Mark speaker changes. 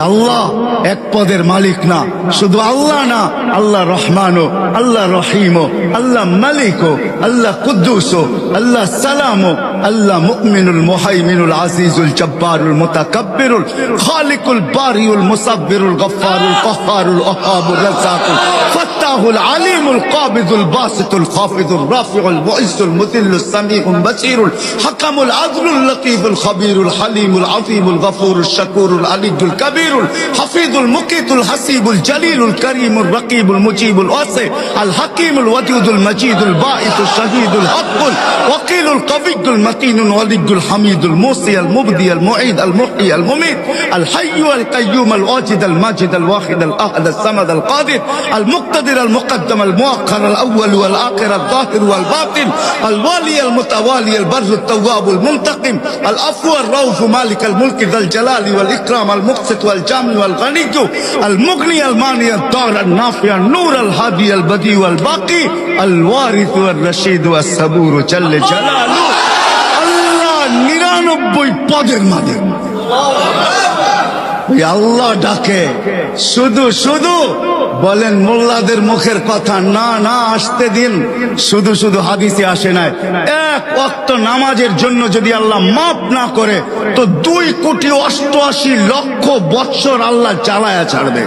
Speaker 1: আল্লাহ এক পদের মালিক না, শুধু আল্লাহ না, আল্লাহ রহমানও, আল্লাহ রহিমও, আল্লাহ মালিকও, আল্লাহ কুদ্দুসও, আল্লাহ সালামও, আল্লাহ মুমিনুল মুহাইমিনুল আজিজুল জব্বারুল মুতাকাব্বিরুল খালিকুল বারিউল মুসাব্বিরুল গফফারুল কহ্হারুল ওহাবুর রাজ্জাকুল ফাত্তাহুল আলিমুল কাবিদুল বাসিতুল খাফিদুর রাফিউল মুইজ্জুল মুদিল্লুস সামিউল বাসীরুল হাকামুল আদলুল লতীফুল খবীরুল হালিমুল আযীমুল গফুরুশ শাকুরুল আলিয়ুল কাবীর حفيظ المقيت الحسيب الجليل الكريم الرقيب المجيب الواسع الحكيم الودود المجيد الباعث الشهيد الحق الوكيل القوي المتين الولي الحميد الموصي المبدي المعيد المحيي المميت الحي القيوم الواجد الماجد الواحد الاحد الصمد القادر المقتدر المقدم المؤخر الاول والاخر الظاهر والباطن الوالي المتوالي البر التواب المنتقم العفو الرؤوف مالك الملك ذا الجلال والاكرام المقسط والجامع والغني المغني المانع الضار النافع النور الهادي البديع والباقي الوارث والرشيد والصبور جل جلاله الله 99 পদের মালিক আল্লাহ ডাকে শুধু শুধু বলেন মোল্লাদের মুখের কথা না না আসতে দিন শুধু শুধু হাদিসে আসে নাই এক ওয়াক্ত নামাজের জন্য যদি আল্লাহ মাফ না করে তো 2 কোটি 88 লক্ষ বৎসর আল্লাহ জ্বালায়া ছাড়বে।